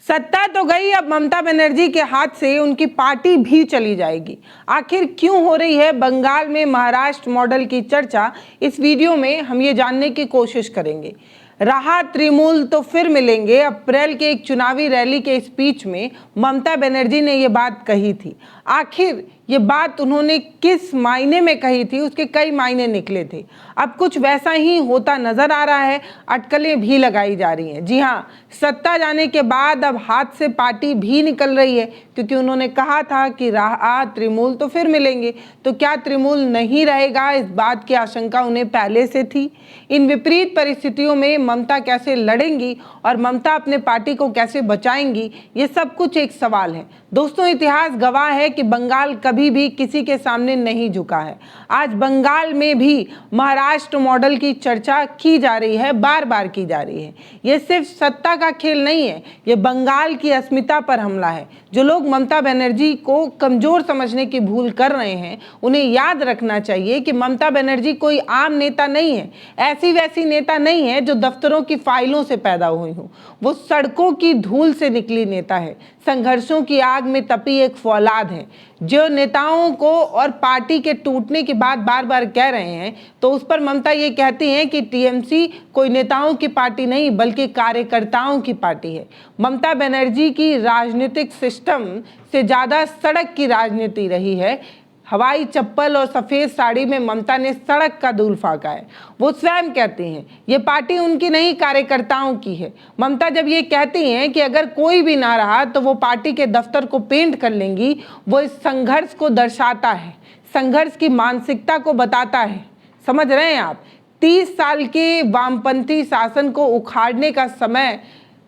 सत्ता तो गई, अब ममता बनर्जी के हाथ से उनकी पार्टी भी चली जाएगी। आखिर क्यों हो रही है बंगाल में महाराष्ट्र मॉडल की चर्चा, इस वीडियो में हम ये जानने की कोशिश करेंगे। रहा तृणमूल तो फिर मिलेंगे। अप्रैल के एक चुनावी रैली के स्पीच में ममता बनर्जी ने ये बात कही थी। आखिर ये बात उन्होंने किस मायने में कही थी, उसके कई मायने निकले थे। अब कुछ वैसा ही होता नजर आ रहा है, अटकलें भी लगाई जा रही हैं। जी हाँ, सत्ता जाने के बाद अब हाथ से पार्टी भी निकल रही है, क्योंकि उन्होंने कहा था कि रहा तृणमूल तो फिर मिलेंगे। तो क्या तृणमूल नहीं रहेगा, इस बात की आशंका उन्हें पहले से थी। इन विपरीत परिस्थितियों में ममता कैसे लड़ेंगी और ममता अपने पार्टी को कैसे बचाएंगी, ये सब कुछ एक सवाल है। दोस्तों, इतिहास गवाह है कि बंगाल कभी भी किसी के सामने नहीं झुका है। आज बंगाल में भी महाराष्ट्र मॉडल की चर्चा की जा रही है, बार बार की जा रही है। ये सिर्फ सत्ता का खेल नहीं है, ये बंगाल की अस्मिता पर हमला है। जो लोग ममता बनर्जी को कमजोर समझने की भूल कर रहे हैं, उन्हें याद रखना चाहिए कि ममता बनर्जी कोई आम नेता नहीं है, ऐसी वैसी नेता नहीं है जो दफ्तरों की फाइलों से पैदा हुई हो। वो सड़कों की धूल से निकली नेता है, संघर्षों की आग में तपी एक फौलाद है। जो नेताओं को और पार्टी के टूटने की बात बार बार कह रहे हैं, तो उस पर ममता ये कहती हैं कि टीएमसी कोई नेताओं की पार्टी नहीं बल्कि कार्यकर्ताओं की पार्टी है। ममता बनर्जी की राजनीतिक सिस्टम से ज़्यादा सड़क की राजनीति रही है। हवाई चप्पल और सफ़ेद साड़ी में ममता ने सड़क का धूल फाका है। वो स्वयं कहती हैं ये पार्टी उनकी नहीं, कार्यकर्ताओं की है। ममता जब ये कहती हैं कि अगर कोई भी ना रहा तो वो पार्टी के दफ्तर को पेंट कर लेंगी, वो इस संघर्ष को दर्शाता है, संघर्ष की मानसिकता को बताता है। समझ रहे हैं आप? 30 साल के वामपंथी शासन को उखाड़ने का समय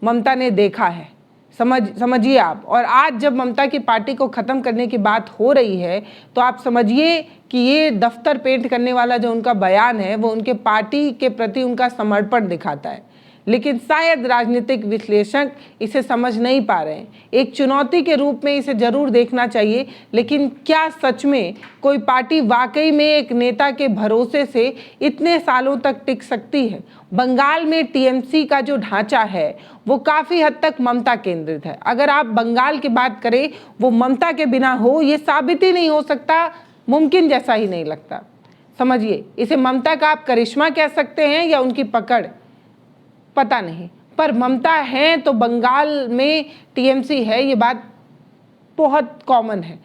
ममता ने देखा है। समझिए आप। और आज जब ममता की पार्टी को ख़त्म करने की बात हो रही है, तो आप समझिए कि ये दफ्तर पेंट करने वाला जो उनका बयान है, वो उनके पार्टी के प्रति उनका समर्पण दिखाता है। लेकिन शायद राजनीतिक विश्लेषक इसे समझ नहीं पा रहे हैं। एक चुनौती के रूप में इसे जरूर देखना चाहिए, लेकिन क्या सच में कोई पार्टी वाकई में एक नेता के भरोसे से इतने सालों तक टिक सकती है? बंगाल में टीएमसी का जो ढांचा है वो काफ़ी हद तक ममता केंद्रित है। अगर आप बंगाल की बात करें, वो ममता के बिना हो ये साबित ही नहीं हो सकता, मुमकिन जैसा ही नहीं लगता। समझिए, इसे ममता का आप करिश्मा कह सकते हैं या उनकी पकड़, पता नहीं, पर ममता है तो बंगाल में टीएमसी है, ये बात बहुत कॉमन है।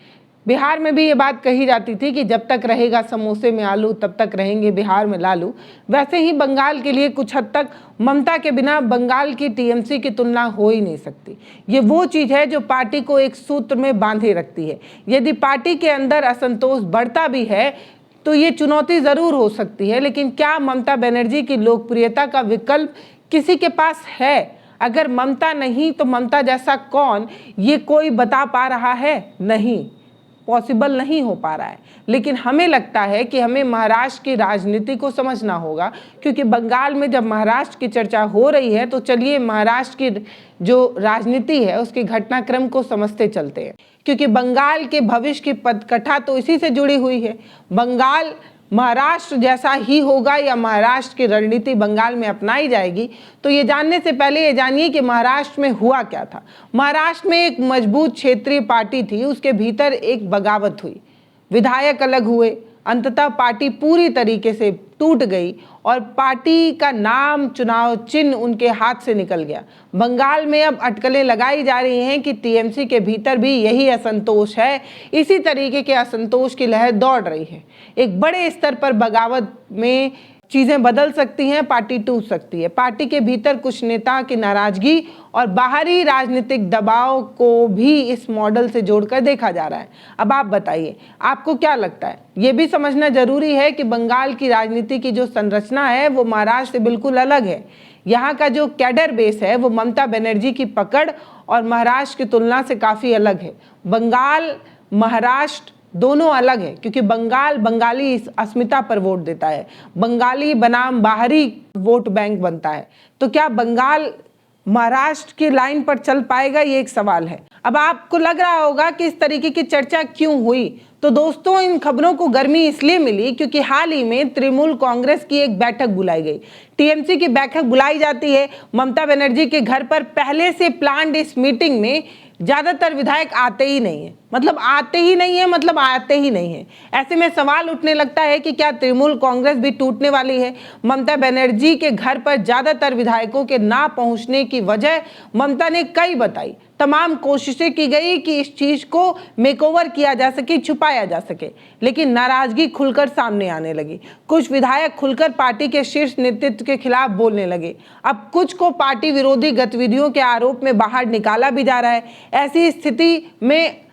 बिहार में भी ये बात कही जाती थी कि जब तक रहेगा समोसे में आलू तब तक रहेंगे बिहार में लालू। वैसे ही बंगाल के लिए कुछ हद तक ममता के बिना बंगाल की टीएमसी की तुलना हो ही नहीं सकती। ये वो चीज़ है जो पार्टी को एक सूत्र में बांधे रखती है। यदि पार्टी के अंदर असंतोष बढ़ता भी है तो ये चुनौती ज़रूर हो सकती है, लेकिन क्या ममता बनर्जी की लोकप्रियता का विकल्प किसी के पास है? अगर ममता नहीं तो ममता जैसा कौन, ये कोई बता पा रहा है? नहीं, पॉसिबल नहीं हो पा रहा है। लेकिन हमें लगता है कि हमें महाराष्ट्र की राजनीति को समझना होगा, क्योंकि बंगाल में जब महाराष्ट्र की चर्चा हो रही है तो चलिए महाराष्ट्र की जो राजनीति है उसके घटनाक्रम को समझते चलते हैं, क्योंकि बंगाल के भविष्य की पटकथा तो इसी से जुड़ी हुई है। बंगाल महाराष्ट्र जैसा ही होगा या महाराष्ट्र की रणनीति बंगाल में अपनाई जाएगी, तो ये जानने से पहले ये जानिए कि महाराष्ट्र में हुआ क्या था। महाराष्ट्र में एक मजबूत क्षेत्रीय पार्टी थी, उसके भीतर एक बगावत हुई, विधायक अलग हुए, अंततः पार्टी पूरी तरीके से टूट गई और पार्टी का नाम, चुनाव चिन्ह उनके हाथ से निकल गया। बंगाल में अब अटकलें लगाई जा रही हैं कि टीएमसी के भीतर भी यही असंतोष है, इसी तरीके के असंतोष की लहर दौड़ रही है। एक बड़े स्तर पर बगावत में चीज़ें बदल सकती हैं, पार्टी टूट सकती है। पार्टी के भीतर कुछ नेता की नाराजगी और बाहरी राजनीतिक दबाव को भी इस मॉडल से जोड़कर देखा जा रहा है। अब आप बताइए, आपको क्या लगता है? ये भी समझना जरूरी है कि बंगाल की राजनीति की जो संरचना है वो महाराष्ट्र से बिल्कुल अलग है। यहाँ का जो कैडर बेस है वो ममता बनर्जी की पकड़ और महाराष्ट्र की तुलना से काफ़ी अलग है। बंगाल, महाराष्ट्र दोनों अलग है, क्योंकि बंगाल बंगाली अस्मिता पर वोट देता है, बंगाली बनाम बाहरी वोट बैंक बनता है। तो क्या बंगाल महाराष्ट्र की लाइन पर चल पाएगा, ये एक सवाल है। अब आपको लग रहा होगा कि इस तरीके की चर्चा क्यों हुई, तो दोस्तों इन खबरों को गर्मी इसलिए मिली क्योंकि हाल ही में तृणमूल कांग्रेस की एक बैठक बुलाई गई। टीएमसी की बैठक बुलाई जाती है ममता बनर्जी के घर पर। पहले से प्लान्ड इस मीटिंग में ज्यादातर विधायक आते ही नहीं है, मतलब आते ही नहीं है। ऐसे में सवाल उठने लगता है कि क्या तृणमूल कांग्रेस भी टूटने वाली है। ममता बनर्जी के घर पर ज्यादातर विधायकों के ना पहुंचने की वजह ममता ने कई बताई। तमाम कोशिशें की गई कि इस चीज को मेकओवर किया जा सके, छुपाया जा सके, लेकिन नाराजगी खुलकर सामने आने लगी। कुछ विधायक खुलकर पार्टी के शीर्ष नेतृत्व के खिलाफ बोलने लगे। अब कुछ को पार्टी विरोधी गतिविधियों के आरोप में बाहर निकाला भी जा रहा है। ऐसी स्थिति में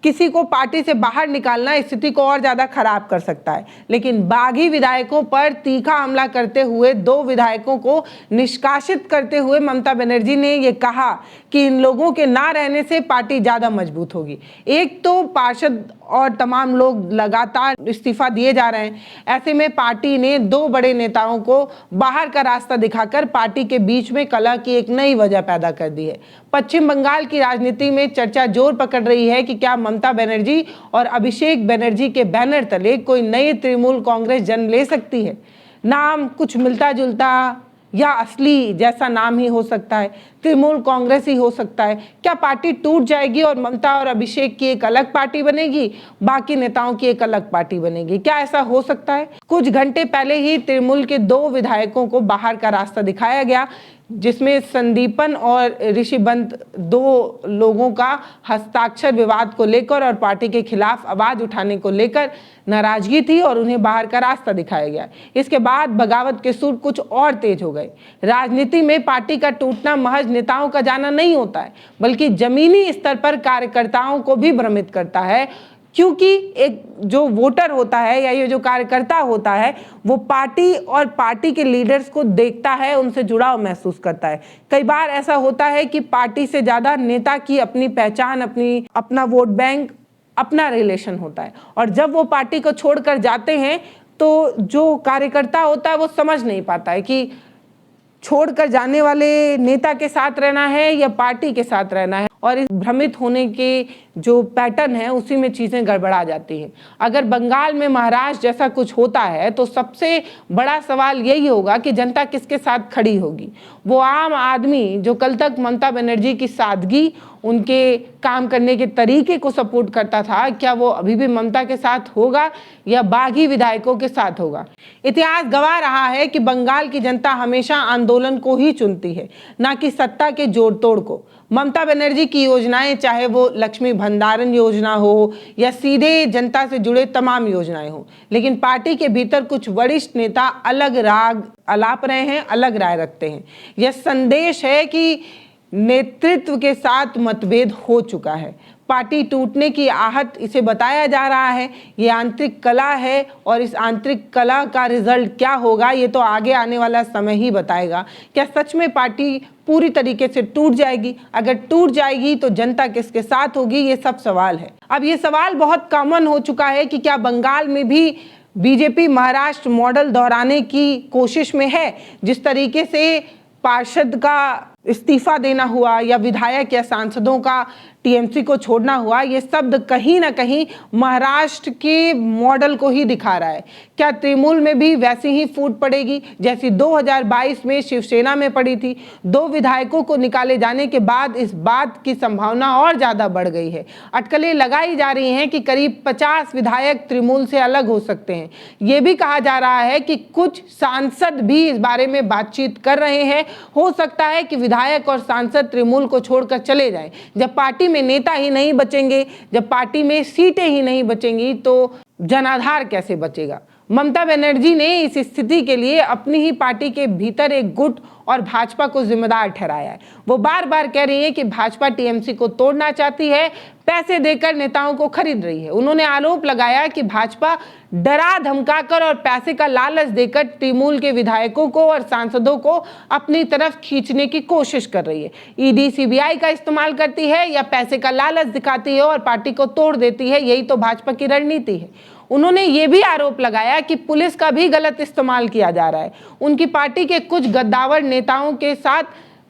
किसी को पार्टी से बाहर निकालना स्थिति को और ज्यादा खराब कर सकता है। लेकिन बागी विधायकों पर तीखा हमला करते हुए 2 विधायकों को निष्कासित करते हुए ममता बनर्जी ने यह कहा कि इन लोगों के ना रहने से पार्टी ज्यादा मजबूत होगी। एक तो पार्षद और तमाम लोग लगातार इस्तीफा दिए जा रहे हैं। ऐसे में पार्टी ने 2 बड़े नेताओं को बाहर का रास्ता दिखाकर पार्टी के बीच में कलह की एक नई वजह पैदा कर दी है। पश्चिम बंगाल की राजनीति में चर्चा जोर पकड़ रही है कि क्या ममता बनर्जी और अभिषेक बनर्जी के बैनर तले कोई नई तृणमूल कांग्रेस जन्म ले सकती है। नाम कुछ मिलता जुलता या असली जैसा नाम ही हो सकता है, तृणमूल कांग्रेस ही हो सकता है। क्या पार्टी टूट जाएगी और ममता और अभिषेक की एक अलग पार्टी बनेगी, बाकी नेताओं की एक अलग पार्टी बनेगी? क्या ऐसा हो सकता है? कुछ घंटे पहले ही तृणमूल के 2 विधायकों को बाहर का रास्ता दिखाया गया, जिसमें संदीपन और ऋषिबंत 2 लोगों का हस्ताक्षर विवाद को लेकर और पार्टी के खिलाफ आवाज उठाने को लेकर नाराजगी थी और उन्हें बाहर का रास्ता दिखाया गया। इसके बाद बगावत के सुर कुछ और तेज हो गए। राजनीति में पार्टी का टूटना महज नेताओं का जाना नहीं होता है, बल्कि जमीनी स्तर पर कार्यकर्ताओं को भी भ्रमित करता है, क्योंकि एक जो वोटर होता है या ये जो कार्यकर्ता होता है वो पार्टी और पार्टी के लीडर्स को देखता है, उनसे जुड़ाव महसूस करता है। कई बार ऐसा होता है कि पार्टी से ज्यादा नेता की अपनी पहचान, अपना वोट बैंक, अपना रिलेशन होता है, और जब वो पार्टी को छोड़कर जाते हैं तो जो कार्यकर्ता होता है वो समझ नहीं पाता है कि छोड़कर जाने वाले नेता के साथ रहना है या पार्टी के साथ रहना है, और इस भ्रमित होने के जो पैटर्न है उसी में चीज़ें गड़बड़ा जाती हैं। अगर बंगाल में महाराष्ट्र जैसा कुछ होता है तो सबसे बड़ा सवाल यही होगा कि जनता किसके साथ खड़ी होगी। वो आम आदमी जो कल तक ममता बनर्जी की सादगी, उनके काम करने के तरीके को सपोर्ट करता था, क्या वो अभी भी ममता के साथ होगा या बागी विधायकों के साथ होगा? इतिहास गवाह रहा है कि बंगाल की जनता हमेशा आंदोलन को ही चुनती है, ना कि सत्ता के जोड़ तोड़ को। ममता बनर्जी की योजनाएं, चाहे वो लक्ष्मी भंडारण योजना हो या सीधे जनता से जुड़े तमाम योजनाएं हो, लेकिन पार्टी के भीतर कुछ वरिष्ठ नेता अलग राग अलाप रहे हैं, अलग राय रखते हैं। यह संदेश है कि नेतृत्व के साथ मतभेद हो चुका है। पार्टी टूटने की आहट इसे बताया जा रहा है। ये आंतरिक कला है और इस आंतरिक कला का रिजल्ट क्या होगा ये तो आगे आने वाला समय ही बताएगा। क्या सच में पार्टी पूरी तरीके से टूट जाएगी? अगर टूट जाएगी तो जनता किसके साथ होगी? ये सब सवाल है। अब ये सवाल बहुत कॉमन हो चुका है कि क्या बंगाल में भी बीजेपी महाराष्ट्र मॉडल दोहराने की कोशिश में है? जिस तरीके से पार्षद का इस्तीफा देना हुआ या विधायक या सांसदों का टीएमसी को छोड़ना हुआ, ये शब्द कहीं ना कहीं महाराष्ट्र के मॉडल को ही दिखा रहा है। क्या तृणमूल में भी वैसी ही फूट पड़ेगी जैसी 2022 में शिवसेना में पड़ी थी? 2 विधायकों को निकाले जाने के बाद इस बात की संभावना और ज्यादा बढ़ गई है। अटकलें लगाई जा रही हैं कि करीब 50 विधायक तृणमूल से अलग हो सकते हैं। ये भी कहा जा रहा है कि कुछ सांसद भी इस बारे में बातचीत कर रहे हैं। हो सकता है कि विधायक और सांसद तृणमूल को छोड़कर चले जाएं। जब पार्टी में नेता ही नहीं बचेंगे, जब पार्टी में सीटें ही नहीं बचेंगी, तो जनाधार कैसे बचेगा? ममता बनर्जी ने इस स्थिति के लिए अपनी ही पार्टी के भीतर एक गुट और भाजपा को जिम्मेदार ठहराया है। वो बार बार कह रही है कि भाजपा टीएमसी को तोड़ना चाहती है, पैसे देकर नेताओं को खरीद रही है। उन्होंने आरोप लगाया कि भाजपा डरा धमकाकर और पैसे का लालच देकर तृणमूल के विधायकों को और सांसदों को अपनी तरफ खींचने की कोशिश कर रही है। ईडी सीबीआई का इस्तेमाल करती है या पैसे का लालच दिखाती है और पार्टी को तोड़ देती है। यही तो भाजपा की रणनीति है। उन्होंने ये भी आरोप लगाया कि पुलिस का भी गलत इस्तेमाल किया जा रहा है। उनकी पार्टी के कुछ गद्दावर नेताओं के साथ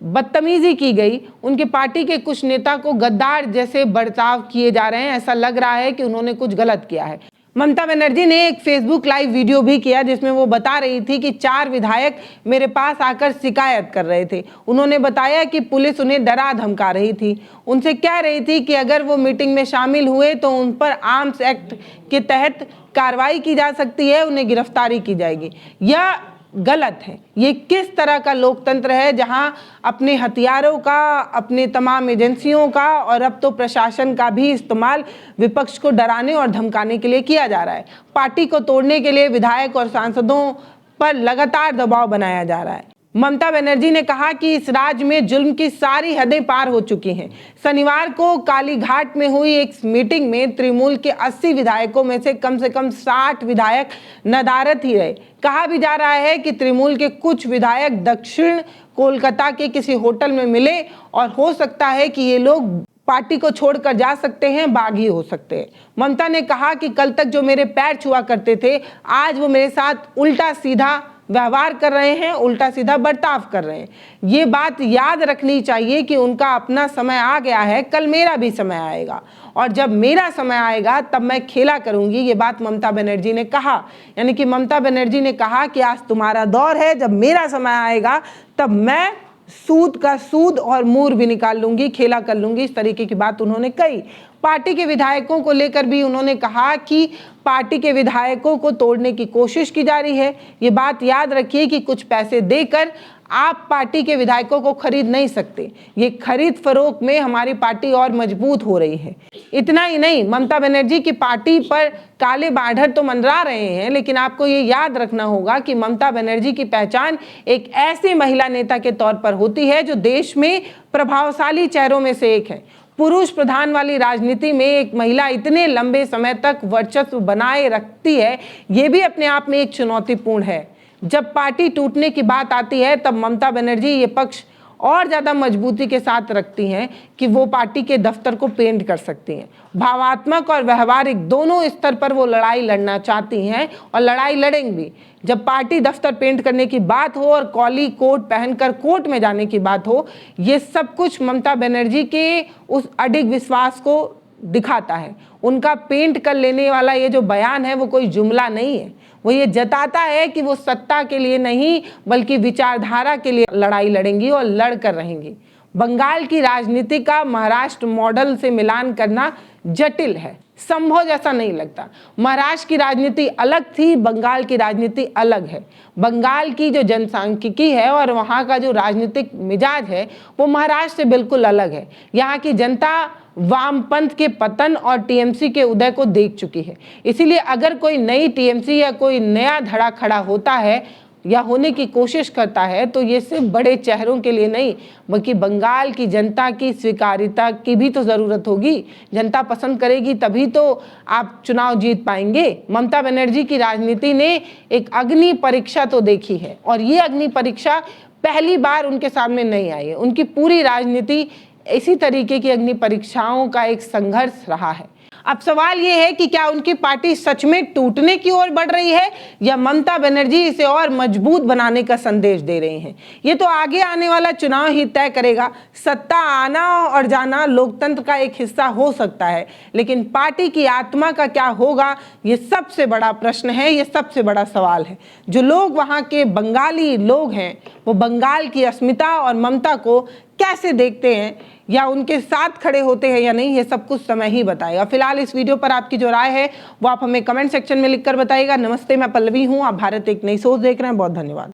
बदतमीजी की गई, उनके पार्टी के कुछ नेता को गद्दार जैसे बर्ताव किए जा रहे हैं, ऐसा लग रहा है कि उन्होंने कुछ गलत किया है। ममता बनर्जी ने एक फेसबुक लाइव वीडियो भी किया जिसमें वो बता रही थी कि 4 विधायक मेरे पास आकर शिकायत कर रहे थे। उन्होंने बताया कि पुलिस उन्हें डरा धमका रही थी, उनसे कह रही थी कि अगर वो मीटिंग में शामिल हुए तो उन पर आर्म्स एक्ट के तहत कार्रवाई की जा सकती है, उन्हें गिरफ्तारी की जाएगी। यह गलत है। ये किस तरह का लोकतंत्र है जहां अपने हथियारों का, अपने तमाम एजेंसियों का और अब तो प्रशासन का भी इस्तेमाल विपक्ष को डराने और धमकाने के लिए किया जा रहा है। पार्टी को तोड़ने के लिए विधायक और सांसदों पर लगातार दबाव बनाया जा रहा है। ममता बनर्जी ने कहा कि इस राज्य में जुल्म की सारी हदें पार हो चुकी हैं। शनिवार को कालीघाट में हुई एक मीटिंग में तृणमूल के 80 विधायकों में से कम 60 विधायक नदारद ही रहे। कहा भी जा रहा है कि तृणमूल के कुछ विधायक दक्षिण कोलकाता के किसी होटल में मिले और हो सकता है कि ये लोग पार्टी को छोड़कर जा सकते हैं, बागी हो सकते हैं। ममता ने कहा कि कल तक जो मेरे पैर छुआ करते थे, आज वो मेरे साथ उल्टा सीधा व्यवहार कर रहे हैं, उल्टा सीधा बर्ताव कर रहे हैं। ये बात याद रखनी चाहिए कि उनका अपना समय आ गया है, कल मेरा भी समय आएगा और जब मेरा समय आएगा तब मैं खेला करूंगी। ये बात ममता बनर्जी ने कहा, यानी कि ममता बनर्जी ने कहा कि आज तुम्हारा दौर है, जब मेरा समय आएगा तब मैं सूद का सूद और मूर भी निकाल लूंगी, खेला कर लूंगी। इस तरीके की बात उन्होंने कही। पार्टी के विधायकों को लेकर भी उन्होंने कहा कि पार्टी के विधायकों को तोड़ने की कोशिश की जा रही है। ये बात याद रखिए कि कुछ पैसे देकर आप पार्टी के विधायकों को खरीद नहीं सकते। ये खरीद फरोख्त में हमारी पार्टी और मजबूत हो रही है। इतना ही नहीं, ममता बनर्जी की पार्टी पर काले बाढ़ तो मंडरा रहे हैं, लेकिन आपको ये याद रखना होगा कि ममता बनर्जी की पहचान एक ऐसी महिला नेता के तौर पर होती है जो देश में प्रभावशाली चेहरों में से एक है। पुरुष प्रधान वाली राजनीति में एक महिला इतने लंबे समय तक वर्चस्व बनाए रखती है, ये भी अपने आप में एक चुनौतीपूर्ण है। जब पार्टी टूटने की बात आती है तब ममता बनर्जी ये पक्ष और ज़्यादा मजबूती के साथ रखती हैं कि वो पार्टी के दफ्तर को पेंट कर सकती हैं। भावात्मक और व्यवहारिक दोनों स्तर पर वो लड़ाई लड़ना चाहती हैं और लड़ाई लड़ेंगी भी। जब पार्टी दफ्तर पेंट करने की बात हो और कॉली कोट पहनकर कोर्ट में जाने की बात हो, ये सब कुछ ममता बनर्जी के उस अडिग विश्वास को दिखाता है। उनका पेंट कर लेने वाला ये जो बयान है वो कोई जुमला नहीं है, वो ये जताता है कि वो सत्ता के लिए नहीं बल्कि विचारधारा के लिए लड़ाई लड़ेंगी और लड़ कर रहेंगी। बंगाल की राजनीति का महाराष्ट्र मॉडल से मिलान करना जटिल है, संभव जैसा नहीं लगता। महाराष्ट्र की राजनीति अलग थी, बंगाल की राजनीति अलग है। बंगाल की जो जनसांख्यिकी है और वहाँ का जो राजनीतिक मिजाज है वो महाराष्ट्र से बिल्कुल अलग है। यहाँ की जनता वामपंथ के पतन और टीएमसी के उदय को देख चुकी है। इसीलिए अगर कोई नई टीएमसी या कोई नया धड़ा खड़ा होता है या होने की कोशिश करता है तो ये सिर्फ बड़े चेहरों के लिए नहीं बल्कि बंगाल की जनता की स्वीकार्यता की भी तो ज़रूरत होगी। जनता पसंद करेगी तभी तो आप चुनाव जीत पाएंगे। ममता बनर्जी की राजनीति ने एक अग्नि परीक्षा तो देखी है और ये अग्नि परीक्षा पहली बार उनके सामने नहीं आई है। उनकी पूरी राजनीति इसी तरीके की अग्नि परीक्षाओं का एक संघर्ष रहा है। अब सवाल ये है कि क्या उनकी पार्टी सच में टूटने की ओर बढ़ रही है या ममता बनर्जी इसे और मजबूत बनाने का संदेश दे रही हैं। ये तो आगे आने वाला चुनाव ही तय करेगा। सत्ता आना और जाना लोकतंत्र का एक हिस्सा हो सकता है, लेकिन पार्टी की आत्मा का क्या होगा ये सबसे बड़ा प्रश्न है, ये सबसे बड़ा सवाल है। जो लोग वहाँ के बंगाली लोग हैं वो बंगाल की अस्मिता और ममता को कैसे देखते हैं या उनके साथ खड़े होते हैं या नहीं, ये सब कुछ समय ही बताएगा। फिलहाल इस वीडियो पर आपकी जो राय है वो आप हमें कमेंट सेक्शन में लिखकर बताइएगा। नमस्ते, मैं पल्लवी हूँ, आप भारत एक नई सोच देख रहे हैं। बहुत धन्यवाद।